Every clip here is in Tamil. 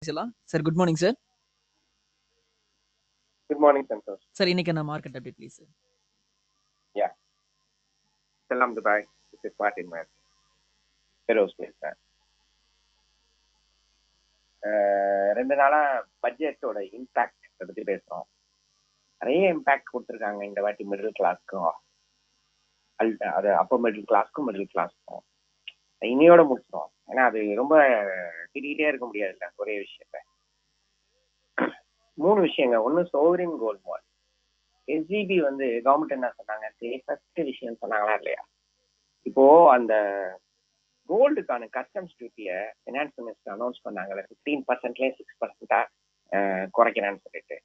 Sir good morning sir. Good morning, Santosh. Sir இன்னைக்கு என்ன market update please sir. Yeah. Salam Dubai. This is Martin Matt. Aerospace தான். ரெண்டு நாளா பட்ஜெட்டோட இம்பாக்ட் பத்தி பேசுறோம். நிறைய இம்பாக்ட் கொடுத்துருக்காங்க இந்த வாட்டி மிடில் கிளாஸ்க்கும், அது அப்பர் மிடில் கிளாஸ்க்கும் இன்னையோட முடிச்சிடும். ஏன்னா அது ரொம்ப திடீர்ட்டே இருக்க முடியாதுல்ல ஒரே விஷயத்த. 3 விஷயங்க. ஒன்னு sovereign gold bond. SGB government என்ன சொன்னாங்க, சேஃபஸ்ட் விஷயம் சொன்னாங்களா இல்லையா? இப்போ அந்த கோல்டுக்கான கஸ்டம்ஸ் டியூட்டியை ஃபினான்ஸ் மினிஸ்டர் அனௌன்ஸ் பண்ணாங்கல்ல, 15%லேயே 6% குறைக்கிறேன்னு சொல்லிட்டு.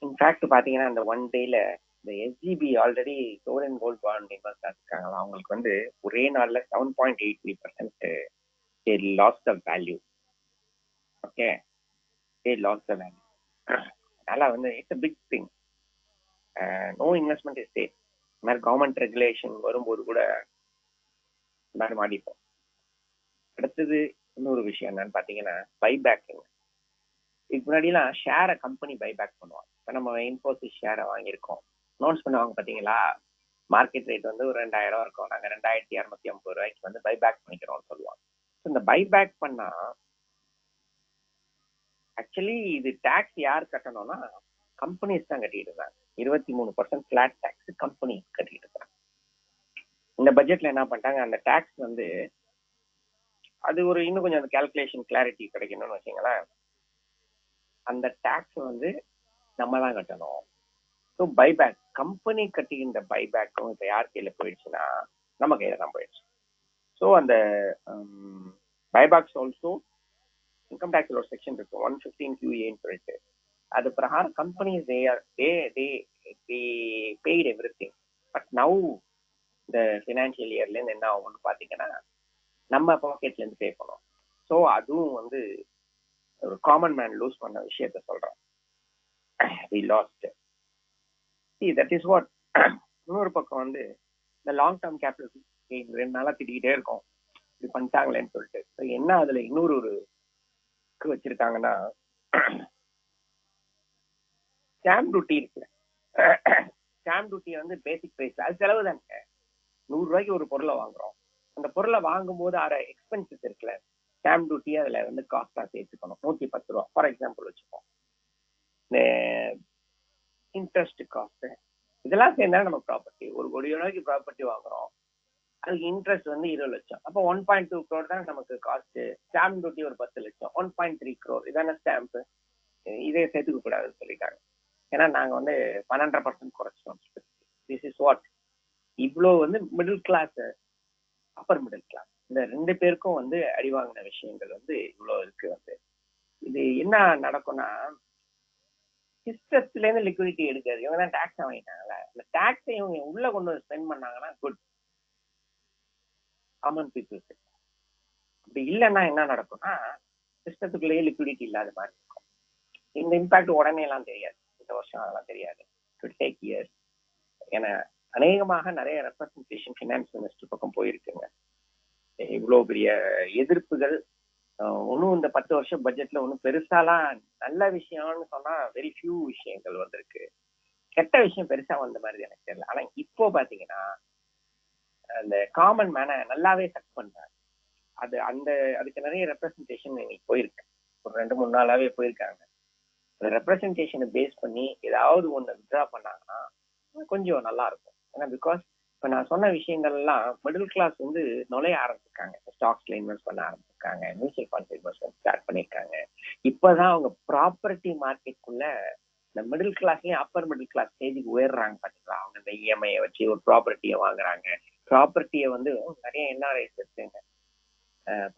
இன்ஃபேக்ட் பாத்தீங்கன்னா அந்த ஒன் டேல இந்த SGB already sovereign gold bond invest ஆகிருக்காங்களா, அவங்களுக்கு ஒரே நாள்ல 7.83% loss the value. Okay, loss the value. அதனால it's a big thing. No investment is safe. இந்த மாதிரி கவர்மெண்ட் ரெகுலேஷன் வரும்போது கூட எல்லாரும் மாட்டிப்போம். அடுத்தது இன்னொரு விஷயம் என்னன்னு பாத்தீங்கன்னா பைபேக்குங்க. இதுக்கு முன்னாடிலாம் ஷேரை கம்பெனி பைபேக் பண்ணுவாங்க. இப்போ நம்ம இன்ஃபோசிஸ் ஷேரை வாங்கியிருக்கோம், அனௌன்ஸ் பண்ணுவாங்க பாத்தீங்களா, மார்க்கெட் ரேட் ஒரு 2000 இருக்கும், நாங்க 2250 ரூபாய்க்கு பைபேக் பண்ணிக்கிறோம்னு சொல்லுவாங்க. இந்த பைபேக் பண்ணா ஆக்சுவலி இது டாக்ஸ் யார் கட்டணும்னா கம்பெனிஸ் தான் கட்டிட்டு இருக்காங்க. 23% பிளாட் டாக்ஸ் கம்பெனி கட்டிட்டு இருக்காங்க. இந்த பட்ஜெட்ல என்ன பண்ணிட்டாங்க, அந்த டாக்ஸ் அது இன்னும் கொஞ்சம் அந்த கால்குலேஷன் கிளாரிட்டி கிடைக்கணும்னு வச்சுங்களேன். அந்த டாக்ஸ் நம்ம தான் கட்டணும். ஸோ பைபேக் கம்பெனி கட்டிக்கின்ற பைபேக்கும் இப்போ யார் கையில போயிடுச்சுன்னா நம்ம கையில தான் போயிடுச்சு. ஸோ அந்த பைபேக்ஸ் ஆல்சோ இன்கம் டேக்ஸ்ல ஒரு செக்ஷன் இருக்கு 115 QAன்னு சொல்லிட்டு. அது பிரகாரம் companies paid every thing. But now இந்த ஃபினான்ஷியல் இயர்ல இருந்து என்ன ஆகும்னு பாத்தீங்கன்னா நம்ம பாக்கெட்ல இருந்து பே பண்ணுவோம். ஸோ அதுவும் ஒரு காமன் மேன் லூஸ் பண்ண விஷயத்த சொல்றேன். we lost. See, that is what. இன்னொரு பக்கம் இந்த லாங் டேர்ம் கேபிட்டல் 2 நாளா திட்டிக்கிட்டே இருக்கும், இப்படி பண்ணிட்டாங்களேன்னு சொல்லிட்டு. என்ன அதுல இன்னொரு வச்சிருக்காங்கன்னா ஸ்டாம்ப் டியூட்டி இருக்குல்ல, ஸ்டாம்ப் டியூட்டி பேசிக் பிரைஸ் அது செலவு தாங்க. 100 ரூபாய்க்கு ஒரு பொருளை வாங்குறோம், அந்த பொருளை வாங்கும் போது எக்ஸ்பென்சஸ் இருக்குல்ல, ஸ்டாம்ப் டியூட்டி அதுல காஸ்டா சேர்த்துக்கணும். 110 ரூபா ஃபார் எக்ஸாம்பிள் வச்சுப்போம். இந்த இன்ட்ரெஸ்ட் காஸ்ட் இதெல்லாம் சேர்ந்தா நம்ம ப்ராப்பர்ட்டி 1 கோடி ரூபாய்க்கு ப்ராப்பர்ட்டி வாங்குறோம், அதுக்கு இன்ட்ரெஸ்ட் 20 லட்சம். அப்போ 1.2 crore தான் நமக்கு காஸ்ட். ஸ்டாம்ப் டியூட்டி ஒரு 10 லட்சம், 1.3 crore. இதான ஸ்டாம்ப். இதே சேர்த்துக்க கூடாதுன்னு சொல்லிட்டாங்க. ஏன்னா நாங்க 12% குறைச்சிட்டோம். This is what. இவ்வளோ middle class upper middle class இந்த 2 பேருக்கும் அடி வாங்கின விஷயங்கள் இவ்வளோ இருக்கு. இது என்ன நடக்கும்னா சிஸ்டத்துல இருந்து லிக்விடிட்டி எடுக்காது. இவங்க தான் டாக்ஸ் வாங்கிட்டாங்கல்ல, இந்த டாக்ஸை இவங்க உள்ள கொண்டு ஸ்பெண்ட் பண்ணாங்கன்னா குட் காமன் பீப்புளுக்கு. அப்படி இல்லைன்னா என்ன நடக்கும்னா சிஸ்டத்துக்குள்ளேயே லிக்விடிட்டி இல்லாத மாதிரி இருக்கும். இந்த இம்பாக்ட் உடனே எல்லாம் தெரியாது, இந்த வருஷம் அதெல்லாம் தெரியாது, இட் டேக் இயர்ஸ். ஏன்னா அநேகமாக நிறைய ரெப்ரசன்டேஷன் ஃபினான்ஸ் மினிஸ்டர் பக்கம் போயிருக்குங்க. இவ்வளோ பெரிய எதிர்ப்புகள் ஒன்றும் இந்த 10 வருஷம் பட்ஜெட்ல ஒன்றும் பெருசாலாம் நல்ல விஷயம்னு சொன்னா வெரி ஃபியூ விஷயங்கள் வந்திருக்கு. கெட்ட விஷயம் பெருசா வந்த மாதிரி எனக்கு தெரியல. ஆனா இப்போ பாத்தீங்கன்னா அந்த காமன் மேனை நல்லாவே சக் பண்றாங்க. அதுக்கு நிறைய ரெப்ரசன்டேஷன் இன்னைக்கு போயிருக்கு, ஒரு 2-3 நாளாவே போயிருக்காங்க. அந்த ரெப்ரசன்டேஷனை பேஸ் பண்ணி ஏதாவது ஒண்ணு வித்ரா பண்ணாங்கன்னா கொஞ்சம் நல்லா இருக்கும். ஏன்னா பிகாஸ் இப்ப நான் சொன்ன விஷயங்கள் எல்லாம் மிடில் கிளாஸ் நுழைய ஆரம்பிச்சிருக்காங்க. ஸ்டாக்ஸ்ல இன்வெஸ்ட் பண்ண ஆரம்பிச்சிருக்காங்க, மியூச்சுவல் ஃபண்ட்ஸ் இன்வெஸ்ட்மெண்ட் ஸ்டார்ட் பண்ணிருக்காங்க. இப்பதான் அவங்க ப்ராப்பர்ட்டி மார்க்கெட்டுக்குள்ள இந்த மிடில் கிளாஸ்லயும் அப்பர் மிடில் கிளாஸ் ஸ்டேஜுக்கு உயர்றாங்க பாத்தீங்களா. அவங்க இந்த இஎம்ஐ வச்சு ஒரு ப்ராப்பர்ட்டியை வாங்குறாங்க. ப்ராப்பர்ட்டியை நிறைய என்ஆர்ஐஸ் இருக்குங்க,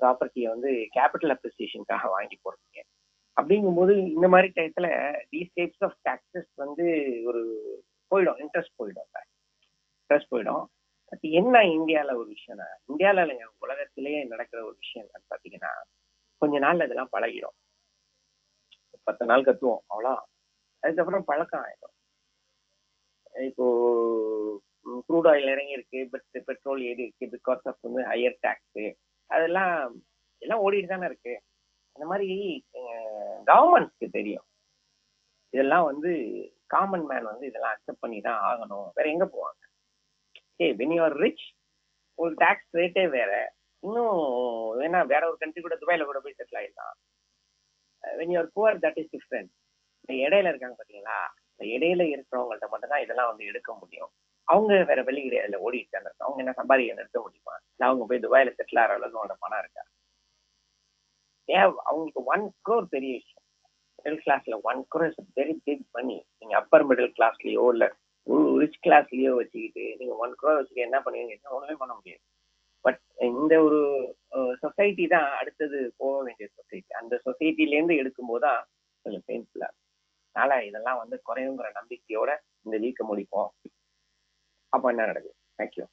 ப்ராப்பர்ட்டியை கேபிட்டல் அப்ரிசியேஷனுக்காக வாங்கி போடுறீங்க. அப்படிங்கும்போது இந்த மாதிரி டயத்துல தீஸ் டைப்ஸ் ஆஃப் டாக்ஸஸ் ஒரு போயிடும், இன்ட்ரெஸ்ட் போயிடும். பட் என்ன இந்தியால ஒரு விஷயம்னா, இந்தியால இல்லைங்க உலகத்திலேயே நடக்கிற ஒரு விஷயம் என்னன்னு பாத்தீங்கன்னா கொஞ்ச நாள்ல இதெல்லாம் பழகிடும். 10 நாள் கத்துவோம் அவ்வளோ, அதுக்கப்புறம் பழக்கம் ஆயிடும். இப்போ க்ரூட் ஆயில் இறங்கி இருக்கு, பட் பெட்ரோல் ஏறி இருக்கு பிகாஸ் ஆஃப் ஹையர் டாக்ஸ். அதெல்லாம் எல்லாம் ஓடிட்டு தானே இருக்கு. இந்த மாதிரி கவர்மெண்ட்ஸ்க்கு தெரியும் இதெல்லாம் வந்து காமன் மேன் வந்து இதெல்லாம் அக்செப்ட் பண்ணி தான் ஆகணும். வேற எங்க போவாங்க? வென் யூ ஆர் ரிச் ஒரு டாக்ஸ் ரேட்டே வேற. இன்னும் வேணா வேற ஒரு கண்ட்ரி கூட துபாயில கூட போய் செட்டில் ஆயிடலாம். When you are poor that is different. இந்த இடையில இருக்காங்க பாத்தீங்களா, இந்த இடையில இருக்கிறவங்கள்ட்ட மட்டும் தான் இதெல்லாம் வந்து எடுக்க முடியும். அவங்க வேற வெளி கிடையாது ஓடிட்டு தானே இருக்காங்க. அவங்க என்ன சம்பாதிக்க நிறுத்த முடியுமா? இல்லை அவங்க போய் துபாயில செட்டில் ஆகிற அளவுக்கு அவங்களோட பணம் இருக்கா? அவங்களுக்கு 1 crore பெரிய விஷயம். மிடில் கிளாஸ்ல 1 crore is very big money. நீங்க அப்பர் மிடில் கிளாஸ்லயோ இல்ல ரிச் கிளாஸ்லயோ வச்சுக்கிட்டு நீங்க 1 crore வச்சுக்க என்ன பண்ணுவீங்க? ஒண்ணுமே பண்ண முடியாது. பட் இந்த ஒரு சொசைட்டி தான் அடுத்தது போக வேண்டிய சொசைட்டி. அந்த சொசைட்டில இருந்து எடுக்கும் போதுதான் கொஞ்சம் பெயின்ஃபுல்லா. அதனால இதெல்லாம் வந்து குறையுங்கிற நம்பிக்கையோட இந்த வீக்க முடிப்போம். அப்ப என்ன நடக்குது? தேங்க்யூ.